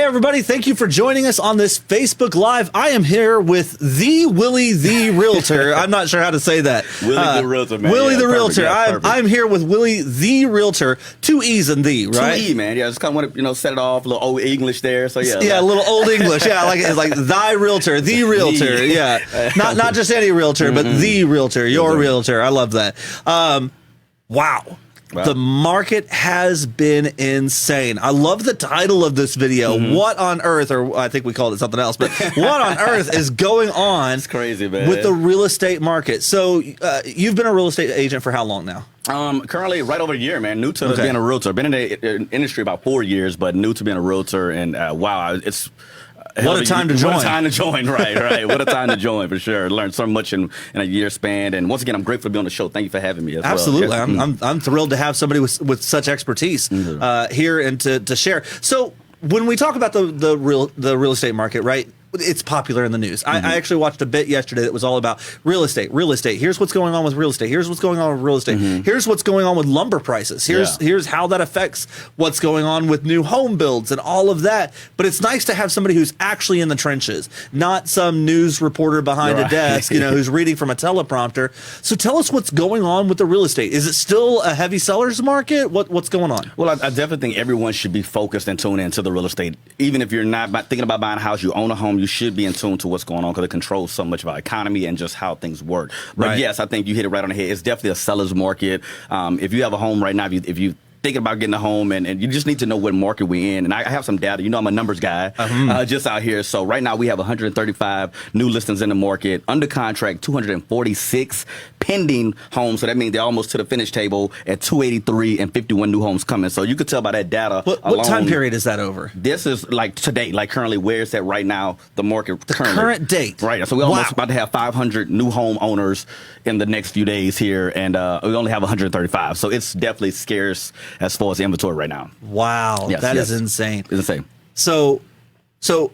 everybody. Thank you for joining us on this Facebook Live. I am here with the Willie, the Realtor. I'm not sure how to say that. Willie the Realtor, man. Willie yeah, the Realtor. Yeah, I'm here with Willie the Realtor. 2 E's and the, right? 2 E, man. Yeah, just kind of want to, set it off a little old English there. So yeah. Yeah, a little old English. Yeah, it's like thy Realtor, the Realtor. Yeah. Not just any Realtor, but the Realtor, your Realtor. I love that. Wow. The market has been insane. I love the title of this video. What on earth, or I think we called it something else, but what on earth is going on It's crazy, man. with the real estate market? So you've been a real estate agent for how long now? Currently right over a year, man. New to being a realtor. Been in the industry about 4 years, but new to being a realtor. And wow, it's... What a time to join. What a time to join, right. What a time to join, for sure. Learned so much in a year span. And once again, I'm grateful to be on the show. Thank you for having me as Absolutely. well. I'm thrilled to have somebody with such expertise here and to share. So when we talk about the real estate market, right, it's popular in the news. I actually watched a bit yesterday that was all about real estate. Here's what's going on with real estate. Here's what's going on with real estate. Here's what's going on with lumber prices. Here's how that affects what's going on with new home builds and all of that. But it's nice to have somebody who's actually in the trenches, not some news reporter behind a desk, who's reading from a teleprompter. So tell us what's going on with the real estate. Is it still a heavy seller's market? What's going on? Well, I definitely think everyone should be focused and tuned into the real estate. Even if you're not thinking about buying a house, you own a home, you should be in tune to what's going on because it controls so much of our economy and just how things work. But yes, I think you hit it right on the head. It's definitely a seller's market. If you have a home right now, if you thinking about getting a home and you just need to know what market we're in. And I have some data. I'm a numbers guy just out here. So right now we have 135 new listings in the market, under contract 246 pending homes. So that means they're almost to the finish table at 283 and 51 new homes coming. So you could tell by that data. What time period is that over? This is like today, like currently where it's at right now, the market. The current date. Right. So we're almost about to have 500 new home owners in the next few days here. And we only have 135. So it's definitely scarce as far as inventory right now. Wow. That is insane. It's insane. So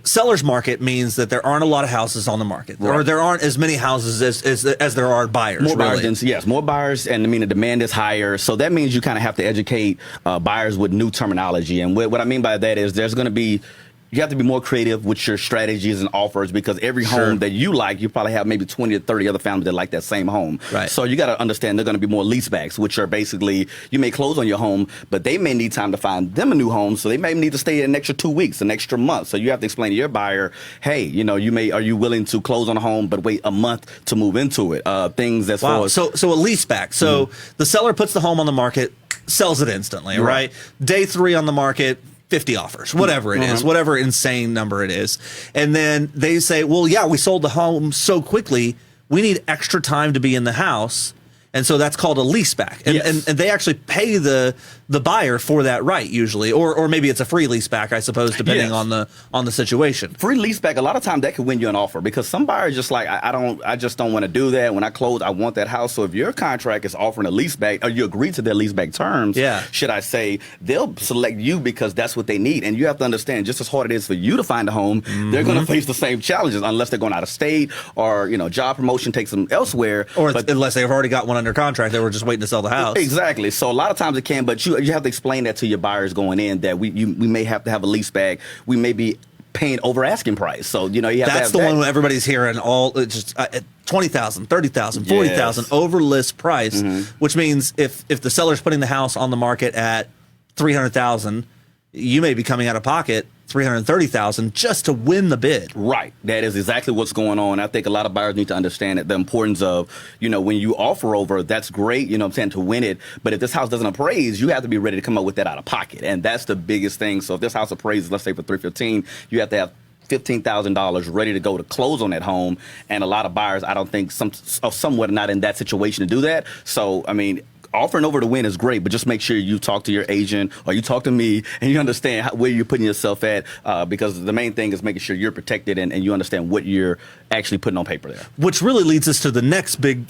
seller's market means that there aren't a lot of houses on the market, or there aren't as many houses as there are buyers. More buyers, yes, more buyers, and the demand is higher. So that means you kind of have to educate buyers with new terminology. And what I mean by that is there's going to be. You have to be more creative with your strategies and offers because every home that you like, you probably have maybe 20 or 30 other families that like that same home. Right. So you got to understand there are going to be more leasebacks, which are basically you may close on your home, but they may need time to find them a new home. So they may need to stay an extra 2 weeks, an extra month. So you have to explain to your buyer, hey, are you willing to close on a home but wait a month to move into it? Things as far as so a leaseback. So the seller puts the home on the market, sells it instantly, right? Day 3 on the market. 50 offers, whatever it is, whatever insane number it is. And then they say, well, yeah, we sold the home so quickly, we need extra time to be in the house. And so that's called a leaseback. And they actually pay the buyer for that right usually. Or maybe it's a free leaseback, I suppose, depending on the situation. Free leaseback, a lot of times that could win you an offer because some buyers just like, I just don't want to do that. When I close, I want that house. So if your contract is offering a leaseback or you agree to their leaseback terms, should I say, they'll select you because that's what they need. And you have to understand, just as hard it is for you to find a home, they're going to face the same challenges unless they're going out of state or, job promotion takes them elsewhere. Or unless they've already got one under contract, they were just waiting to sell the house. Exactly. So a lot of times it can, but you have to explain that to your buyers going in that we may have to have a lease back. We may be paying over asking price. So you have that's to have the one everybody's hearing all just 20,000, 30,000, 40,000 over list price, which means if the seller's putting the house on the market at 300,000, you may be coming out of pocket $330,000 just to win the bid. Right. That is exactly what's going on. I think a lot of buyers need to understand that the importance of, when you offer over, that's great, to win it. But if this house doesn't appraise, you have to be ready to come up with that out of pocket. And that's the biggest thing. So if this house appraises, let's say for $315,000, you have to have $15,000 ready to go to close on that home. And a lot of buyers, I don't think somewhat are not in that situation to do that. So, offering over to win is great, but just make sure you talk to your agent or you talk to me and you understand where you're putting yourself at because the main thing is making sure you're protected and you understand what you're actually putting on paper there. Which really leads us to the next big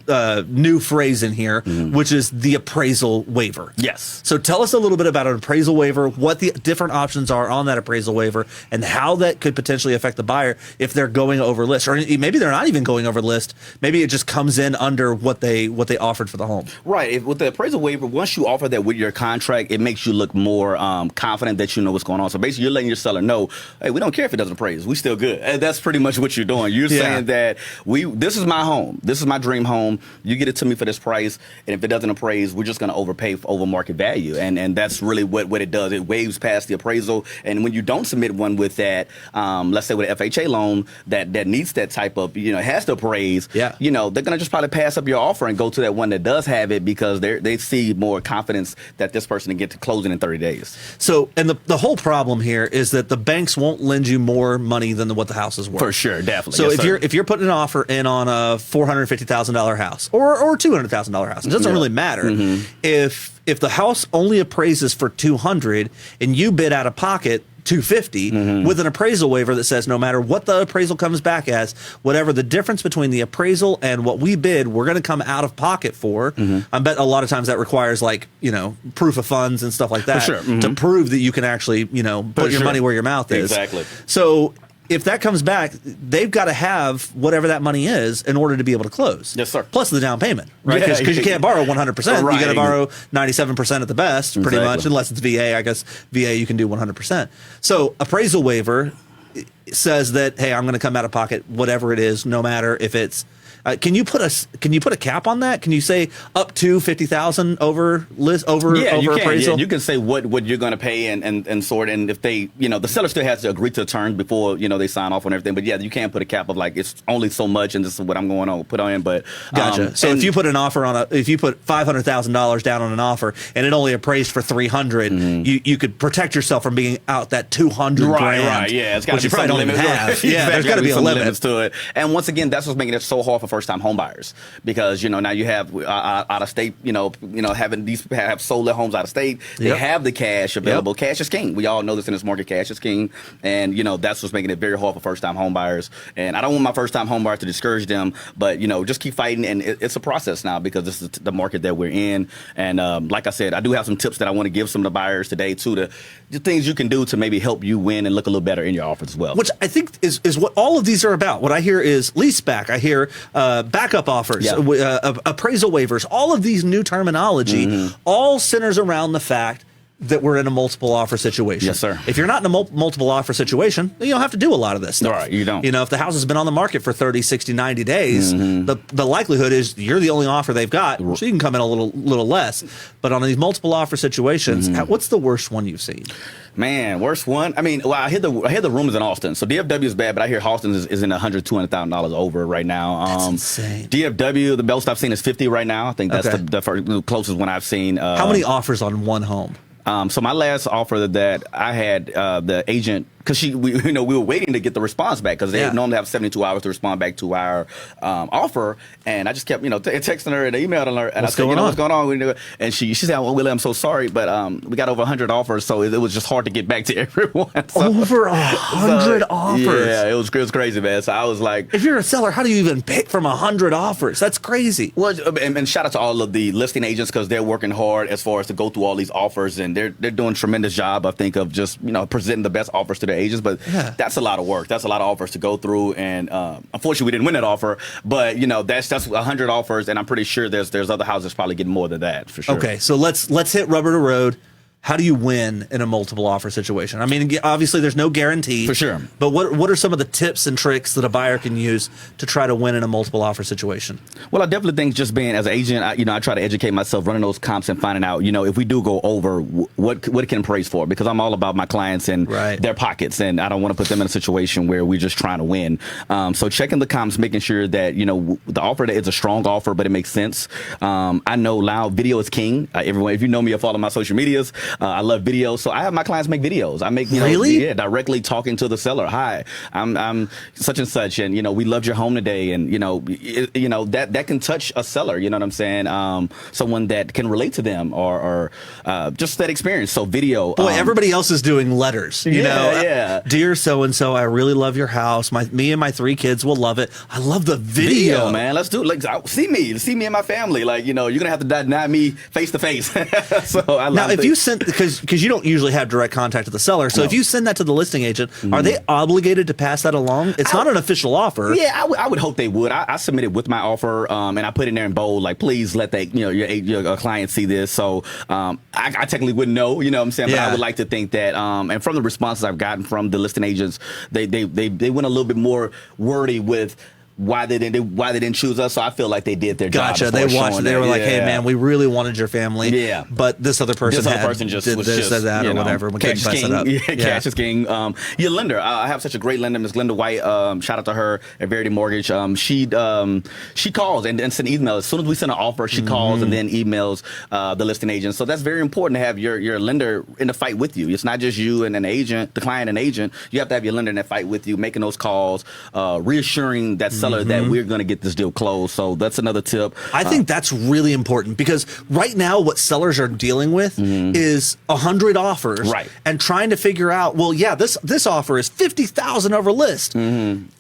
new phrase in here, which is the appraisal waiver. Yes. So tell us a little bit about an appraisal waiver, what the different options are on that appraisal waiver, and how that could potentially affect the buyer if they're going over list, or maybe they're not even going over list. Maybe it just comes in under what they offered for the home. Right. With the appraisal waiver, once you offer that with your contract, it makes you look more confident that you know what's going on. So basically, you're letting your seller know, hey, we don't care if it doesn't appraise. We still good. And that's pretty much what you're doing. You're saying that this is my home. This is my dream home. You get it to me for this price, and if it doesn't appraise, we're just going to overpay over market value, and that's really what it does. It waves past the appraisal, and when you don't submit one with that, let's say with an FHA loan that needs that type of, has to appraise, they're going to just probably pass up your offer and go to that one that does have it because they see more confidence that this person can get to closing in 30 days. So, and the whole problem here is that the banks won't lend you more money than what the house is worth. For sure, definitely. So if you're putting an offer in on a $450,000 house or $200,000 house, it doesn't really matter. If the house only appraises for $200 and you bid out of pocket $250 with an appraisal waiver that says no matter what the appraisal comes back as, whatever the difference between the appraisal and what we bid, we're going to come out of pocket for. I bet a lot of times that requires proof of funds and stuff like that to prove that you can actually put your money where your mouth is. Exactly. So if that comes back, they've got to have whatever that money is in order to be able to close. Yes, sir. Plus the down payment, right? Because you can't borrow 100%. Right. You got to borrow 97% at the best, pretty much, unless it's VA. I guess VA you can do 100%. So appraisal waiver says that, hey, I'm going to come out of pocket whatever it is, no matter if it's. Can you put a cap on that? Can you say up to $50,000 over appraisal? Yeah, you can say what you're going to pay and sort. And if they, the seller still has to agree to the terms before they sign off on everything. But yeah, you can't put a cap of it's only so much and this is what I'm going to put on. But gotcha. So if you put an offer if you put $500,000 down on an offer and it only appraised for $300, you could protect yourself from being out that $200 grand. Right. Yeah, it's got to be some limit. Yeah, there's got to be a limit to it. And once again, that's what's making it so hard for first-time home buyers because now you have out of state having these have sold their homes out of state. They have the cash available. Cash is king. We all know this in this market. Cash is king, and that's what's making it very hard for first-time home buyers. And I don't want my first-time home buyers to discourage them, but just keep fighting. And it's a process now because this is the market that we're in. And like I said, I do have some tips that I want to give some of the buyers today too, the things you can do to maybe help you win and look a little better in your offers as well. Which I think is what all of these are about. What I hear is leaseback. I hear backup offers, appraisal waivers, all of these new terminology, all centers around the fact that we're in a multiple offer situation. Yes, sir. If you're not in a multiple offer situation, then you don't have to do a lot of this stuff. All right, you don't. If the house has been on the market for 30, 60, 90 days, the likelihood is you're the only offer they've got, so you can come in a little less. But on these multiple offer situations, what's the worst one you've seen? Man, worst one. I mean, I hear the rumors in Austin. So DFW is bad, but I hear Austin is in $200,000 over right now. That's insane. DFW, the best I've seen is 50 right now. I think that's the closest one I've seen. How many offers on one home? So my last offer that I had, the agent, because we were waiting to get the response back because they normally have 72 hours to respond back to our offer, and I just kept texting her and emailing her, and I said, what's going on? And she said, well, Willie, I'm so sorry, but we got over 100 offers, so it was just hard to get back to everyone. So, over 100 offers. Yeah, it was crazy, man. So I was like, if you're a seller, how do you even pick from 100 offers? That's crazy. Well, and shout out to all of the listing agents because they're working hard as far as to go through all these offers, and they're doing a tremendous job, I think, of just presenting the best offers to their agents. But that's a lot of work. That's a lot of offers to go through, and unfortunately, we didn't win that offer. But that's 100 offers, and I'm pretty sure there's other houses probably getting more than that for sure. Okay, so let's hit rubber to road. How do you win in a multiple offer situation? I mean, obviously there's no guarantee. For sure. But what are some of the tips and tricks that a buyer can use to try to win in a multiple offer situation? Well, I definitely think just being as an agent, I try to educate myself, running those comps and finding out, if we do go over, what it can appraise for, because I'm all about my clients and their pockets, and I don't want to put them in a situation where we're just trying to win. So checking the comps, making sure that, the offer that is a strong offer, but it makes sense. I know loud video is king. Everyone, if you know me or follow my social medias, I love videos, so I have my clients make videos. I make directly talking to the seller. Hi, I'm such and such, and we loved your home today, and that can touch a seller. You know what I'm saying? Someone that can relate to them, or just that experience. So video. Boy, everybody else is doing letters. Yeah. Dear so and so, I really love your house. Me and my 3 kids will love it. I love the video, man. Let's do it. Like, see me and my family. Like, you're gonna have to deny me face to face. So I love now, if you send, because you don't usually have direct contact with the seller, so if you send that to the listing agent, are they obligated to pass that along? It's not an official offer. Yeah, I would hope they would. I submitted with my offer, and I put in there in bold, like, please let your client see this. So I technically wouldn't know, you know what I'm saying? But I would like to think that, and from the responses I've gotten from the listing agents, they went a little bit more wordy with why they didn't choose us. So I feel like they did their job. Gotcha. They watched it. They were like, hey, man, we really wanted your family. Yeah. But this other person just said that or whatever. We can't mess it up. Cash is king. Your lender. I have such a great lender, Ms. Glenda White. Shout out to her at Verity Mortgage. She calls and sends emails. As soon as we send an offer, she calls and then emails the listing agent. So that's very important to have your lender in the fight with you. It's not just you and an agent, the client and agent. You have to have your lender in that fight with you, making those calls, reassuring that seller that we're going to get this deal closed. So that's another tip. I think that's really important because right now what sellers are dealing with is 100 offers, right, and trying to figure out, well, yeah, this offer is 50,000 over list.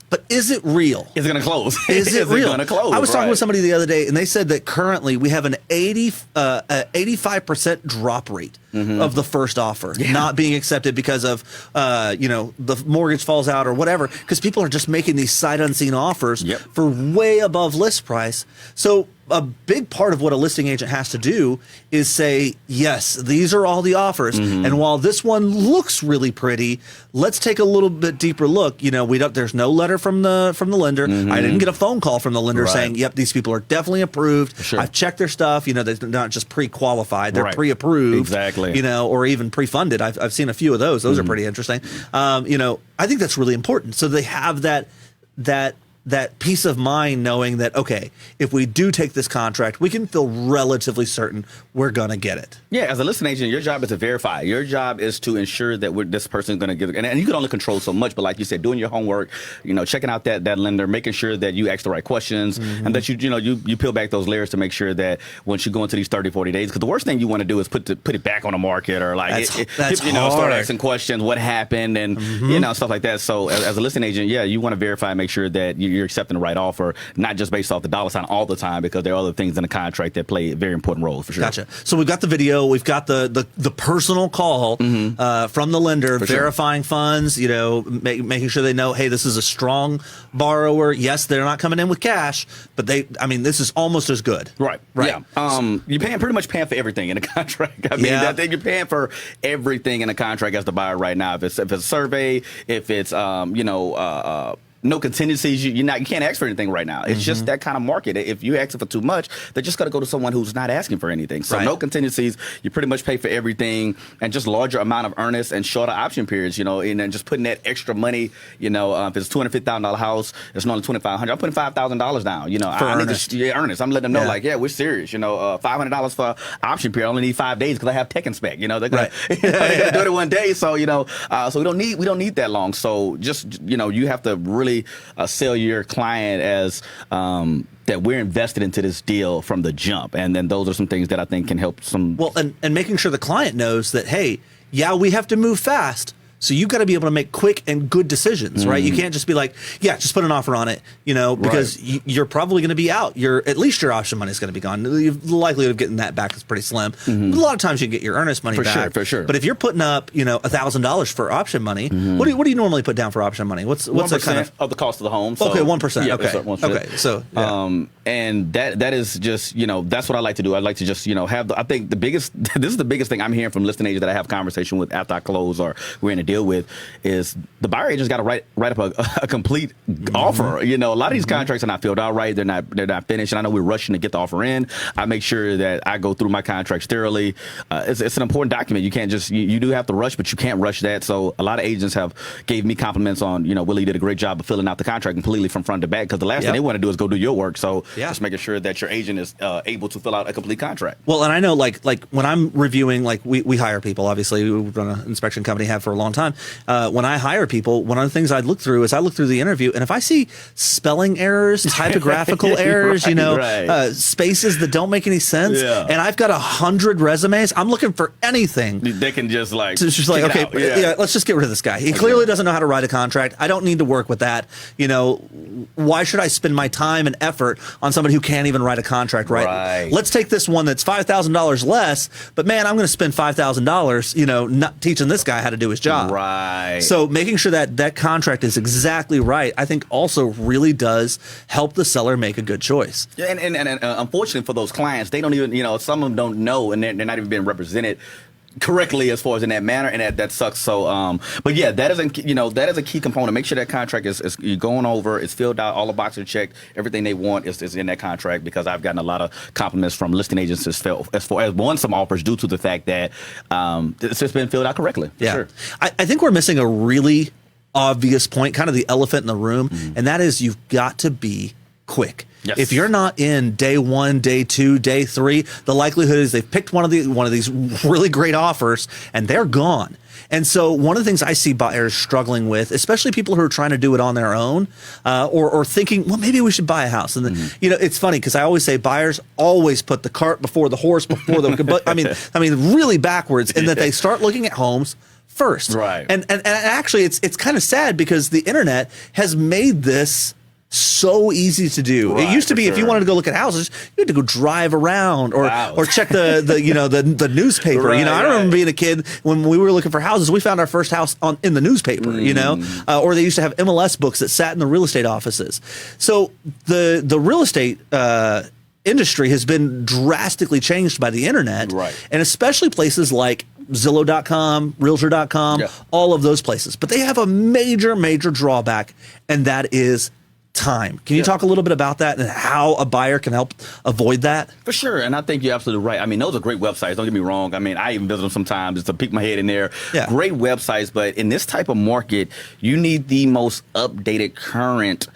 But is it real? Is it going to close? Is it real? Going to close? I was talking with somebody the other day, and they said that currently we have an 85% drop rate of the first offer not being accepted because of the mortgage falls out or whatever, because people are just making these sight unseen offers for way above list price. So a big part of what a listing agent has to do is say, yes, these are all the offers. And while this one looks really pretty, let's take a little bit deeper look. There's no letter from the lender. I didn't get a phone call from the lender saying, yep, these people are definitely approved. Sure. I've checked their stuff. They're not just pre-qualified. They're pre-approved. Exactly. Or even pre-funded. I've seen a few of those. Those are pretty interesting. I think that's really important. So they have that peace of mind knowing that, okay, if we do take this contract, we can feel relatively certain we're going to get it. Yeah, as a listing agent, your job is to verify. Your job is to ensure that this person's going to give it. And you can only control so much, but like you said, doing your homework, checking out that lender, making sure that you ask the right questions and that you peel back those layers to make sure that once you go into these 30, 40 days, because the worst thing you want to do is put it back on the market or that's start asking questions, what happened and stuff like that. So as a listing agent, you want to verify and make sure that you're accepting the right offer, not just based off the dollar sign all the time, because there are other things in the contract that play very important roles for sure. Gotcha. So we've got the video, we've got the personal call from the lender, for verifying funds, making sure they know, hey, this is a strong borrower. Yes, they're not coming in with cash, but this is almost as good. Right. Yeah. You're pretty much paying for everything in a contract. You're paying for everything in a contract as the buyer right now. If it's a survey, if it's no contingencies. You can't ask for anything right now. It's just that kind of market. If you ask for too much, they're just going to go to someone who's not asking for anything. So no contingencies. You pretty much pay for everything, and just larger amount of earnest and shorter option periods. And then just putting that extra money. If it's $250,000 house, it's only $2,500. I'm putting $5,000 down. I need to earnest. I'm letting them know we're serious. $500 for option period. I only need 5 days because I have tech inspect. They're gonna, they're gonna do it in 1 day. So so we don't need that long. So just you have to really sell your client as that we're invested into this deal from the jump, and then those are some things that I think can help some. Well, and making sure the client knows that, hey, we have to move fast. So you've got to be able to make quick and good decisions, right? You can't just be like, just put an offer on it, because you're probably going to be out. At least your option money is going to be gone. The likelihood of getting that back is pretty slim. But a lot of times you can get your earnest money back. For sure. But if you're putting up, $1,000 for option money, what do you normally put down for option money? What's the kind of the cost of the home? So, okay, 1%. Yeah, okay. So and that is just that's what I like to do. I like to just have I think this is the biggest thing I'm hearing from listing agents that I have conversation with after I close or we're in a deal with is the buyer agent's got to write up a complete offer. A lot of these contracts are not filled out right. They're not finished. And I know we're rushing to get the offer in. I make sure that I go through my contracts thoroughly. It's an important document. You can't just you do have to rush, but you can't rush that. So a lot of agents have gave me compliments on Willie did a great job of filling out the contract completely from front to back, because the last thing they want to do is go do your work. So Yeah. Just making sure that your agent is able to fill out a complete contract. Well, and I know like when I'm reviewing, like we hire people, obviously we run an inspection company, have for a long time. When I hire people, one of the things I look through is I look through the interview, and if I see spelling errors, typographical errors, spaces that don't make any sense, and I've got 100 resumes, I'm looking for anything. They can just like, it's just like, okay, let's just get rid of this guy. He clearly doesn't know how to write a contract. I don't need to work with that. Why should I spend my time and effort on somebody who can't even write a contract right? Let's take this one that's $5,000 less, but man, I'm going to spend $5,000, not teaching this guy how to do his job. Right. So making sure that contract is exactly right, I think also really does help the seller make a good choice. Yeah, and unfortunately for those clients, they don't even, some of them don't know, and they're not even being represented correctly as far as in that manner, and that sucks. So, but yeah, that is a key component. Make sure that contract is you're going over, it's filled out, all the boxes are checked, everything they want is in that contract. Because I've gotten a lot of compliments from listing agents as far as won some offers due to the fact that it's just been filled out correctly. Yeah, sure. I think we're missing a really obvious point, kind of the elephant in the room, and that is you've got to be quick. Yes. If you're not in day 1, day 2, day 3, the likelihood is they've picked one of these really great offers and they're gone. And so one of the things I see buyers struggling with, especially people who are trying to do it on their own, or thinking, well, maybe we should buy a house. And then, it's funny because I always say buyers always put the cart before the horse before the. But I mean, really backwards in that they start looking at homes first. Right. And actually, it's kind of sad because the internet has made this so easy to do. Right, it used to be if you wanted to go look at houses, you had to go drive around or check the newspaper. Right, I remember being a kid when we were looking for houses, we found our first house in the newspaper, or they used to have MLS books that sat in the real estate offices. So the real estate industry has been drastically changed by the internet, and especially places like Zillow.com, Realtor.com, all of those places. But they have a major drawback, and that is time. Can you talk a little bit about that and how a buyer can help avoid that? For sure, and I think you're absolutely right. I mean, those are great websites. Don't get me wrong. I mean, I even visit them sometimes just to peek my head in there. Yeah. Great websites, but in this type of market, you need the most updated, current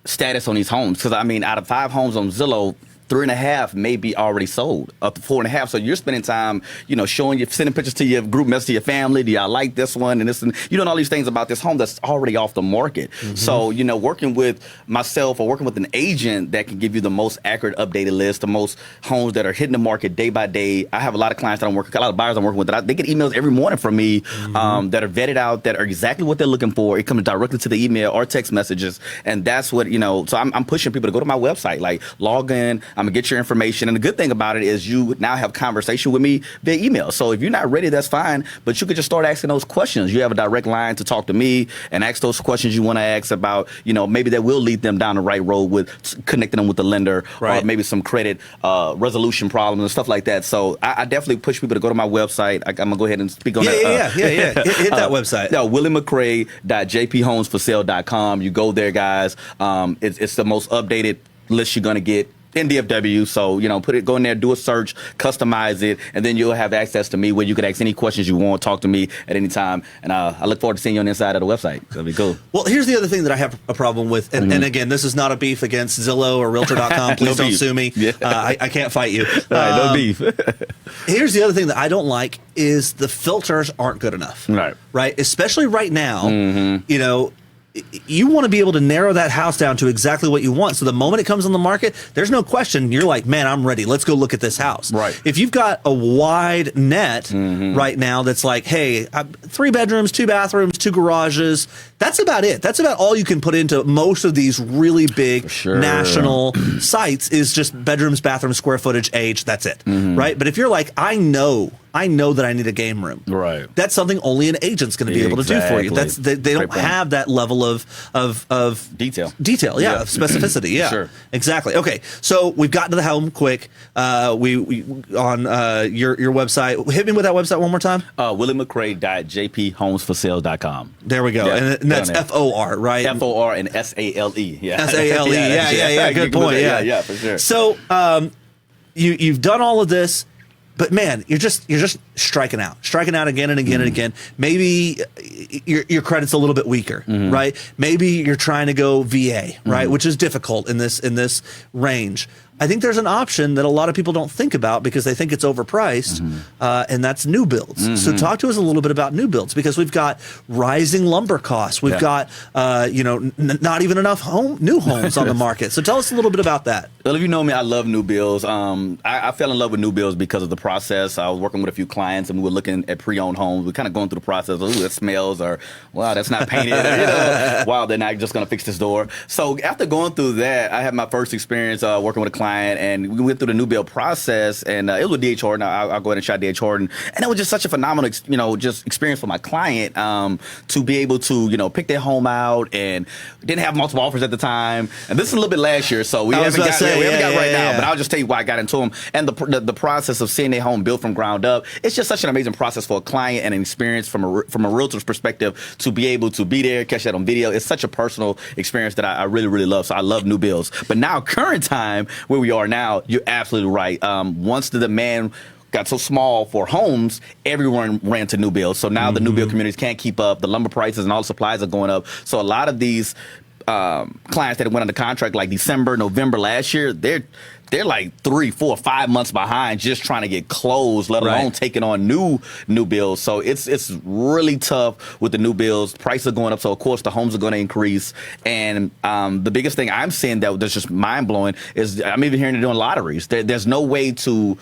status on these homes. Because, I mean, out of 5 homes on Zillow, 3.5 may be already sold, up to 4.5. So you're spending time, sending pictures to your group message to your family. Do y'all like this one? And this, and you're doing all these things about this home that's already off the market. So, working with myself or working with an agent that can give you the most accurate, updated list, the most homes that are hitting the market day by day. I have a lot of clients that I'm working with, a lot of buyers I'm working with that they get emails every morning from me that are vetted out, that are exactly what they're looking for. It comes directly to the email or text messages. And that's what, so I'm pushing people to go to my website, like log in. I'm gonna get your information, and the good thing about it is you now have conversation with me via email. So if you're not ready, that's fine, but you could just start asking those questions. You have a direct line to talk to me and ask those questions you want to ask about, maybe that will lead them down the right road with connecting them with the lender, or maybe some credit resolution problems and stuff like that. So I definitely push people to go to my website. I'm gonna go ahead and speak on that. Hit that website. No, williemccray.jphomesforsale.com. You go there, guys. It's the most updated list you're gonna get in DFW. So, go in there, do a search, customize it, and then you'll have access to me where you can ask any questions you want, talk to me at any time. And I look forward to seeing you on the inside of the website. That'll be cool. Well, here's the other thing that I have a problem with. And again, this is not a beef against Zillow or Realtor.com. Please don't sue me. Yeah. I can't fight you. No beef. Here's the other thing that I don't like is the filters aren't good enough. Right? Especially right now, you want to be able to narrow that house down to exactly what you want. So the moment it comes on the market, there's no question. You're like, man, I'm ready. Let's go look at this house. Right. If you've got a wide net right now that's like, hey, 3 bedrooms, 2 bathrooms, 2 garages, that's about it. That's about all you can put into most of these really big national sites is just bedrooms, bathrooms, square footage, age. That's it. Right. But if you're like, I know that I need a game room. Right. That's something only an agent's going to be able to do for you. They don't have that level of detail. Yeah, of specificity. Yeah. Sure. Exactly. Okay. So we've gotten to the home quick. We on your website. Hit me with that website one more time. WillieMcCray.jphomesforsale.com. There we go. Yeah, and that's FOR, right? FOR and SALE. Yeah. SALE. Yeah. Good point. Yeah, for sure. So you've done all of this. but man, you're just striking out again and again and again. Maybe your credit's a little bit weaker, right? Maybe you're trying to go VA, right, which is difficult in this range. I think there's an option that a lot of people don't think about because they think it's overpriced, and that's new builds. So talk to us a little bit about new builds, because we've got rising lumber costs. We've got, not even enough new homes on the market. So tell us a little bit about that. Well, if you know me, I love new builds. I fell in love with new builds because of the process. I was working with a few clients, and we were looking at pre-owned homes. We're kind of going through the process. Ooh, that smells, or wow, that's not painted. Wow, they're not just going to fix this door. So after going through that, I had my first experience working with a client, and we went through the new build process, and it was with D.H. Horton. I'll go ahead and shout D.H. Horton, and it was just such a phenomenal, just experience for my client to be able to, pick their home out, and didn't have multiple offers at the time. And this is a little bit last year, so we haven't got right now. But I'll just tell you why I got into them, and the process of seeing their home built from ground up. It's just such an amazing process for a client and an experience from a realtor's perspective to be able to be there, catch that on video. It's such a personal experience that I really, really love. So I love new builds. But now, current time, where we are now, you're absolutely right. Once the demand got so small for homes, everyone ran to new builds. So now the new build communities can't keep up. The lumber prices and all the supplies are going up. So a lot of these clients that went under contract like December, November last year, they're like 3, 4, 5 months behind just trying to get closed, let alone taking on new builds. So it's really tough with the new builds. Prices are going up, so of course the homes are going to increase. And the biggest thing I'm seeing that's just mind blowing is I'm even hearing they're doing lotteries. There's no way to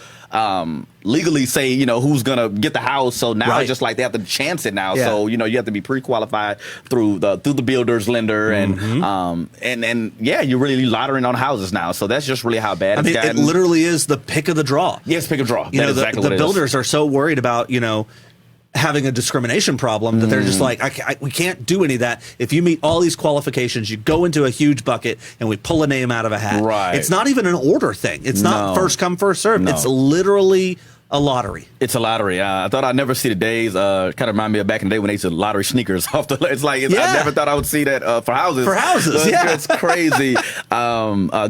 legally say who's gonna get the house. So now it's just like they have to chance it now. So you have to be pre-qualified through the builder's lender, and you're really lottering on houses now. So that's just really how bad. It literally is the pick of the draw. Yes, pick of draw. The builders are so worried about having a discrimination problem that they're just like, we can't do any of that. If you meet all these qualifications, you go into a huge bucket and we pull a name out of a hat. Right. It's not even an order thing. It's not first come, first served. It's literally a lottery. It's a lottery. I thought I'd never see the days. Kind of remind me of back in the day when they used to lottery sneakers off the. I never thought I would see that for houses. For houses, it's crazy.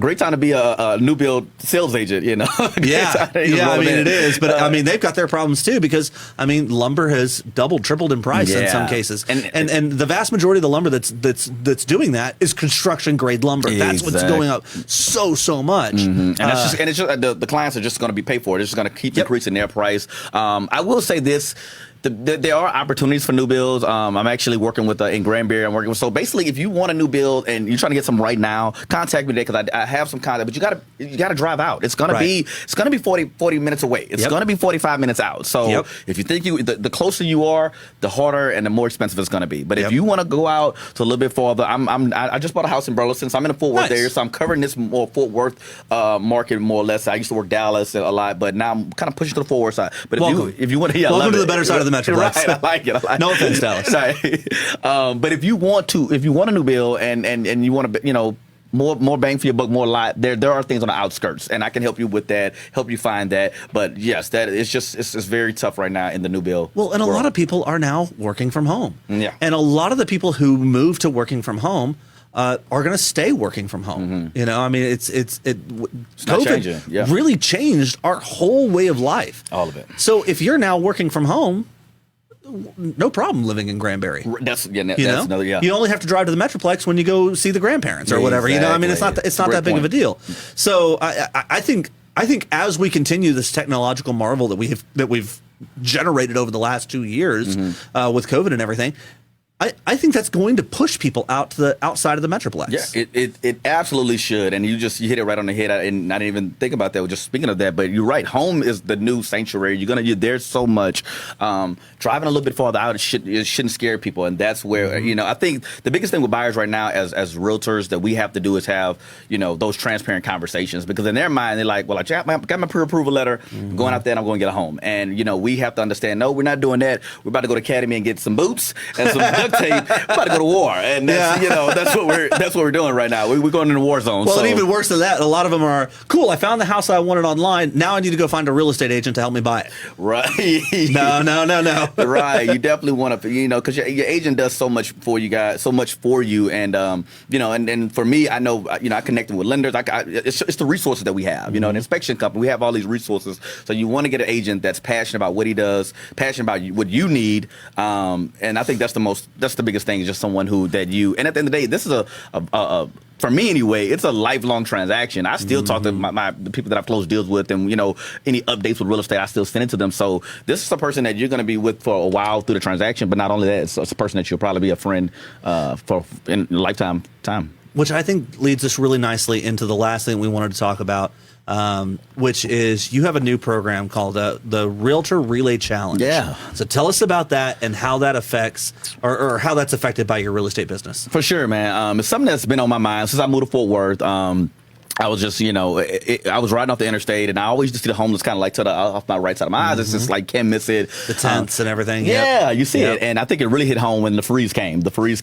Great time to be a new build sales agent. It is. But they've got their problems too, because lumber has doubled, tripled in price in some cases, and the vast majority of the lumber that's doing that is construction grade lumber. That's what's going up so much. And it's just the clients are just going to be paid for it. It's just going to keep increasing their price. I will say this. There are opportunities for new builds. I'm actually working with in Granbury. I'm working with. So basically, if you want a new build and you're trying to get some right now, contact me today, because I have some contact. But you gotta drive out. It's gonna be 40 minutes away. It's gonna be 45 minutes out. So if you think the closer you are, the harder and the more expensive it's gonna be. But if you want to go out to a little bit farther, I just bought a house in Burleson, so I'm in the Fort Worth area. So I'm covering this more Fort Worth market more or less. I used to work Dallas a lot, but now I'm kind of pushing to the Fort Worth side. But if you want to, welcome to the better side of the Metroplex. Right, I like it. No offense, Dallas. Right. But if you want a new build and you want to, more bang for your buck, more lot, there are things on the outskirts, and I can help you with that, help you find that. But yes, it's very tough right now in the new build. Well, and a lot of people are now working from home. Yeah. And a lot of the people who move to working from home are going to stay working from home. COVID really changed our whole way of life. All of it. So if you're now working from home, no problem living in Granbury. That's another. You only have to drive to the Metroplex when you go see the grandparents or whatever. Exactly. It's not that big of a deal. So I think as we continue this technological marvel that we've generated over the last 2 years with COVID and everything, I think that's going to push people out to the outside of the Metroplex. Yeah, it absolutely should. And you hit it right on the head. And I didn't even think about that. Just speaking of that, but you're right. Home is the new sanctuary. There's so much. Driving a little bit farther out, it shouldn't scare people. And that's where I think the biggest thing with buyers right now, as realtors, that we have to do is have those transparent conversations, because in their mind they're like, well, I got my pre-approval letter. I'm going out there and I'm going to get a home. And we have to understand, no, we're not doing that. We're about to go to Academy and get some boots and some duct tape, we're about to go to war, and that's, that's what we're doing right now. We're going into the war zone. Well, and even worse than that, a lot of them are cool. I found the house I wanted online. Now I need to go find a real estate agent to help me buy it. Right? No. Right. You definitely want to, because your agent does so much for you guys, so much for you, and and for me, I know, I connected with lenders. It's the resources that we have. An inspection company, we have all these resources. So you want to get an agent that's passionate about what he does, passionate about what you need, and I think that's the biggest thing, is just someone and at the end of the day, this is a for me anyway, it's a lifelong transaction. I still talk to the people that I've closed deals with, and any updates with real estate, I still send it to them. So this is a person that you're going to be with for a while through the transaction, but not only that, it's a person that you'll probably be a friend for in lifetime time. Which I think leads us really nicely into the last thing we wanted to talk about, which is you have a new program called the Realtor Relay Challenge. Yeah. So tell us about that and how that affects or how that's affected by your real estate business. For sure, man. It's something that's been on my mind since I moved to Fort Worth. I was just, I was riding off the interstate, and I always just see the homeless kind of like off my right side of my eyes. It's just like, can't miss it. The tents and everything. Yeah, you see it. And I think it really hit home when the freeze came. Holy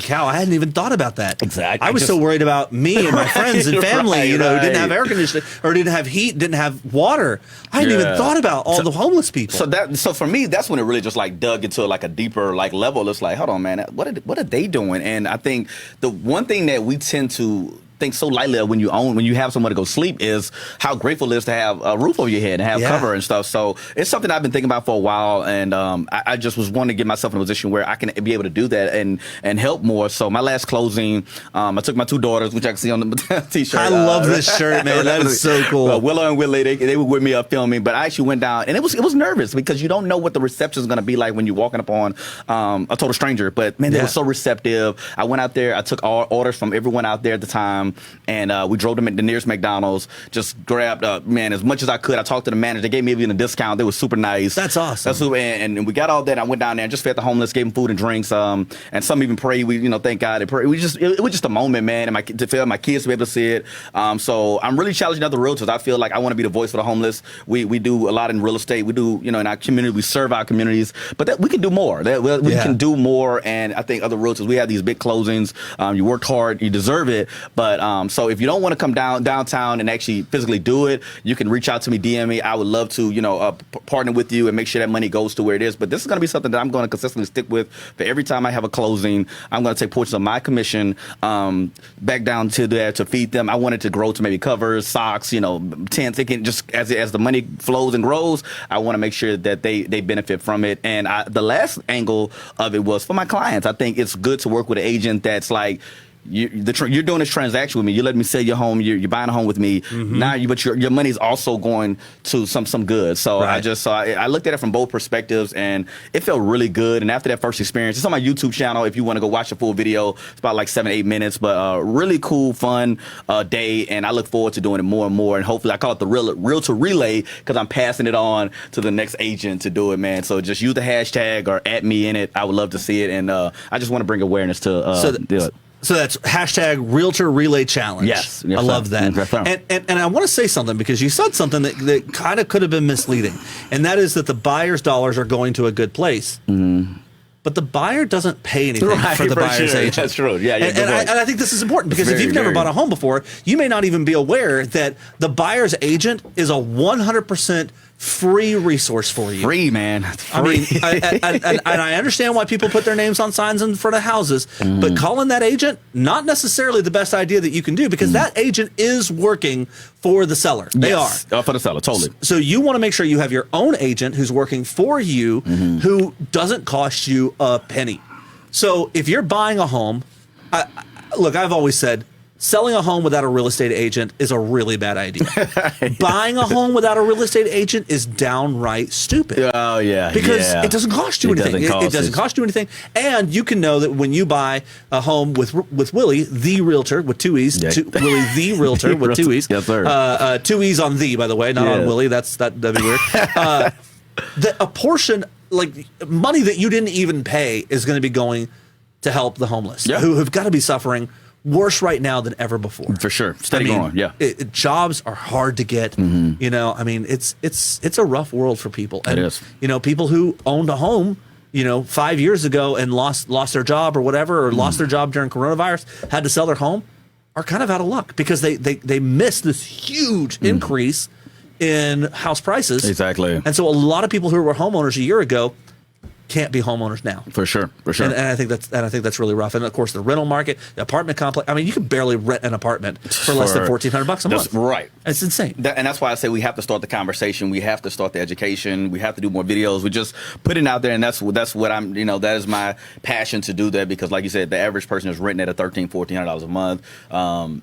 cow, I hadn't even thought about that. Exactly. I was so worried about me and my friends and family, who didn't have air conditioning or didn't have heat, didn't have water. I hadn't even thought about all the homeless people. So for me, that's when it really just like dug into like a deeper like level. It's like, hold on, man, what are they doing? And I think the one thing that we tend to think so lightly of when you have somewhere to go sleep is how grateful it is to have a roof over your head and have cover and stuff. So it's something I've been thinking about for a while, and I just was wanting to get myself in a position where I can be able to do that and help more. So my last closing, I took my two daughters, which I can see on the t-shirt. I love this shirt, man. That is so cool. Willow and Willie, they were with me up filming, but I actually went down, and it was nervous because you don't know what the reception is going to be like when you're walking up on a total stranger. But man, they were so receptive. I went out there, I took all orders from everyone out there at the time. And we drove them at the nearest McDonald's, just grabbed, as much as I could. I talked to the manager. They gave me even a discount. They were super nice. That's awesome. And we got all that. I went down there and just fed the homeless, gave them food and drinks. And some even prayed. Thank God. They prayed. It was just a moment, man. And to feel my kids to be able to see it. So I'm really challenging other realtors. I feel like I want to be the voice for the homeless. We do a lot in real estate. We do, in our community, we serve our communities. But we can do more. We can do more. And I think other realtors, we have these big closings. You worked hard. You deserve it. But so if you don't want to come downtown and actually physically do it, you can reach out to me, DM me. I would love to, partner with you and make sure that money goes to where it is. But this is going to be something that I'm going to consistently stick with. For every time I have a closing, I'm going to take portions of my commission back down to there to feed them. I want it to grow to maybe covers, socks, tents. It can just as the money flows and grows, I want to make sure that they benefit from it. And the last angle of it was for my clients. I think it's good to work with an agent that's like, you're doing this transaction with me. You let me sell your home. You're buying a home with me. Now, but your money is also going to some good. So right. I looked at it from both perspectives, and it felt really good. And after that first experience, it's on my YouTube channel. If you want to go watch the full video, it's about like 7-8 minutes. But really cool, fun day, and I look forward to doing it more and more. And hopefully, I call it the Realtor Relay because I'm passing it on to the next agent to do it, man. So just use the hashtag or @ me in it. I would love to see it, and I just want to bring awareness to do it. So that's hashtag Realtor Relay Challenge. Yes. I love that. And I want to say something because you said something that kind of could have been misleading. And that is that the buyer's dollars are going to a good place. But the buyer doesn't pay anything for the buyer's agent. That's true. Yeah, and I think this is important because if you've never bought a home before, you may not even be aware that the buyer's agent is a 100% free resource for you. Free, man. Free. I mean, and I understand why people put their names on signs in front of houses, but calling that agent, not necessarily the best idea that you can do because that agent is working for the seller. They are. For the seller, totally. So you want to make sure you have your own agent who's working for you who doesn't cost you a penny. So if you're buying a home, look, I've always said, selling a home without a real estate agent is a really bad idea. Buying a home without a real estate agent is downright stupid. Oh, yeah. Because it doesn't cost you anything. It doesn't cost you anything. And you can know that when you buy a home with Willie, the realtor, with two E's, Willie, the realtor, with two E's. Yes, sir. Two E's on the, by the way, not on Willie. That'd be weird. A portion, like money that you didn't even pay, is going to be going to help the homeless who have got to be suffering worse right now than ever before. For sure. Steady going. Yeah. Jobs are hard to get. I mean, it's a rough world for people. And, it is. People who owned a home 5 years ago and lost their job or whatever, or lost their job during coronavirus, had to sell their home, are kind of out of luck because they missed this huge increase in house prices. Exactly. And so a lot of people who were homeowners a year ago can't be homeowners now. For sure. And I think that's really rough. And of course, the rental market, the apartment complex. I mean, you can barely rent an apartment for less than $1,400 a month. Right. It's insane. And that's why I say we have to start the conversation. We have to start the education. We have to do more videos. We just put it out there, and that's what I'm. That is my passion to do that, because, like you said, the average person is renting at $1,300-$1,400 a month.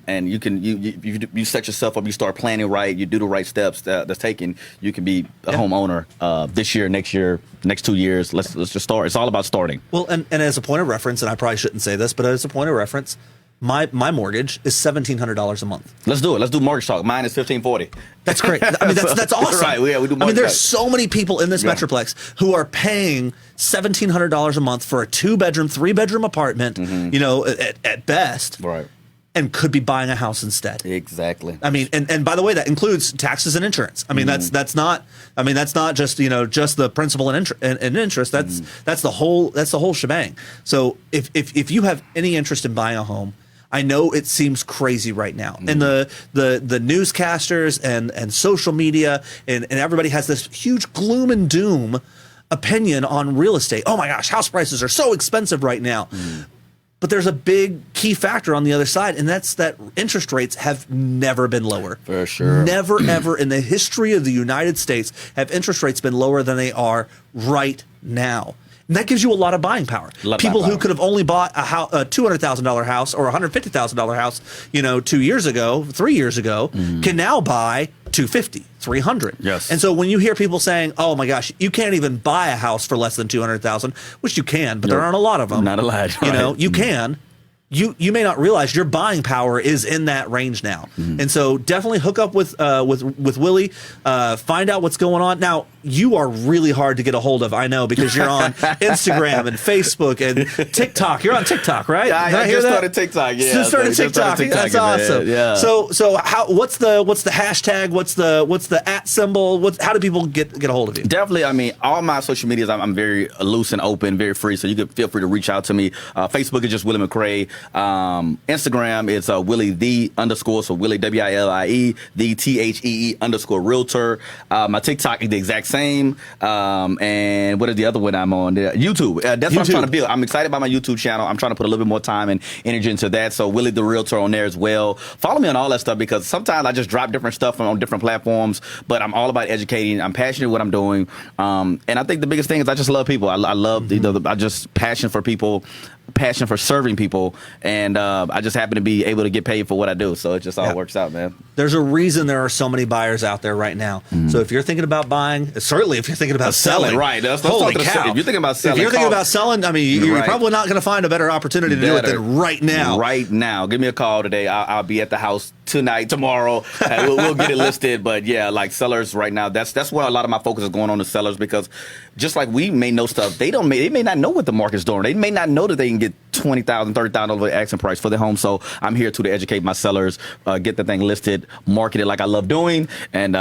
And you set yourself up. You start planning right. You do the right steps that's taken. You can be a homeowner this year, next 2 years. Let's just start. It's all about starting. Well, and as a point of reference, and I probably shouldn't say this, but as a point of reference, my mortgage is $1,700 a month. Let's do it. Let's do mortgage talk. Mine is $1,540. That's great. I mean, that's awesome. Right. Yeah, we do. I mean, there's so many people in this metroplex who are paying $1,700 a month for a 2-bedroom, 3-bedroom apartment. At best. Right. And could be buying a house instead. Exactly. I mean, and by the way, that includes taxes and insurance. I mean, that's not just just the principal and interest. That's the whole shebang. So if you have any interest in buying a home, I know it seems crazy right now, and the newscasters and social media and everybody has this huge gloom and doom opinion on real estate. Oh my gosh, house prices are so expensive right now. But there's a big key factor on the other side, and that's that interest rates have never been lower. For sure. Never, ever in the history of the United States have interest rates been lower than they are right now. And that gives you a lot of buying power. People who could have only bought a $200,000 house or a $150,000 house, 2 years ago, 3 years ago, can now buy $250,000, $300,000. Yes. And so when you hear people saying, "Oh my gosh, you can't even buy a house for less than $200,000," which you can, but there aren't a lot of them. Not a lot. Right. You can. You may not realize your buying power is in that range now, and so definitely hook up with Willie. Find out what's going on. Now, you are really hard to get a hold of, I know, because you're on Instagram and Facebook and TikTok. You're on TikTok, right? Yeah, I just started TikTok. Yeah, just started TikTok. That's awesome. Yeah. So what's the hashtag? What's the @ symbol? How do people get a hold of you? Definitely. I mean, all my social medias, I'm very loose and open, very free. So you can feel free to reach out to me. Facebook is just Willie McCray. Instagram is Willie _, so Willie WILIE THEE _Realtor. My TikTok is the exact same. And what is the other one I'm on? YouTube. That's what I'm trying to build. I'm excited about my YouTube channel. I'm trying to put a little bit more time and energy into that. So Willie the Realtor on there as well. Follow me on all that stuff, because sometimes I just drop different stuff on different platforms, but I'm all about educating. I'm passionate what I'm doing. And I think the biggest thing is I just love people. I love I just passion for people, passion for serving people, and I just happen to be able to get paid for what I do, so it just all works out, man. There's a reason there are so many buyers out there right now. So if you're thinking about buying, certainly if you're thinking about selling, right? Holy cow! If you're thinking about selling, I mean, you're probably not going to find a better opportunity to do it than right now. Right now, give me a call today. I'll be at the house tonight, tomorrow. We'll get it listed. But yeah, like sellers right now, that's where a lot of my focus is going on, the sellers, because just like we may know stuff, they may not know what the market's doing. They may not know that they can get $20,000, $30,000 over the asking price for their home. So I'm here to educate my sellers, get the thing listed, market it like I love doing, and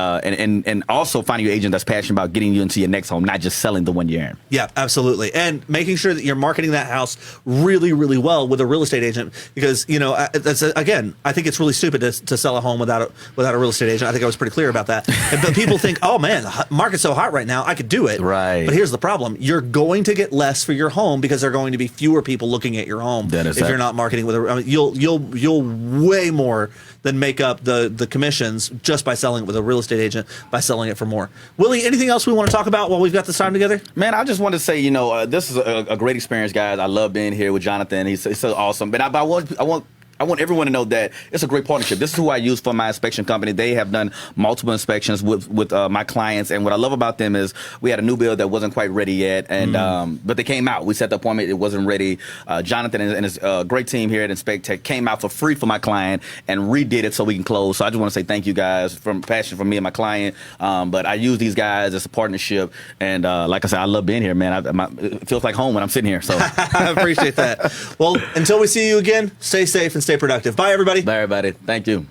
also finding your agent that's passionate about getting you into your next home, not just selling the one you're in. Yeah, absolutely. And making sure that you're marketing that house really, really well with a real estate agent, because again, I think it's really stupid to sell a home without a real estate agent. I think I was pretty clear about that. But people think, oh man, the market's so hot right now, I could do it. Right. But here's the problem: you're going to get less for your home because there are going to be fewer people looking at your home if you're not marketing with you'll way more than make up the commissions just by selling it with a real estate agent, by selling it for more. Willie, anything else we want to talk about while we've got this time together? Man, I just want to say, this is a great experience, guys. I love being here with Jonathan. He's so awesome. But I want everyone to know that it's a great partnership. This is who I use for my inspection company. They have done multiple inspections with my clients, and what I love about them is we had a new build that wasn't quite ready yet, and but they came out. We set the appointment; it wasn't ready. Jonathan and his great team here at Inspec Tech came out for free for my client and redid it so we can close. So I just want to say thank you guys from passion for me and my client. But I use these guys as a partnership, and like I said, I love being here, man. It feels like home when I'm sitting here. So I appreciate that. Well, until we see you again, stay safe and stay productive. Bye, everybody. Bye, everybody. Thank you.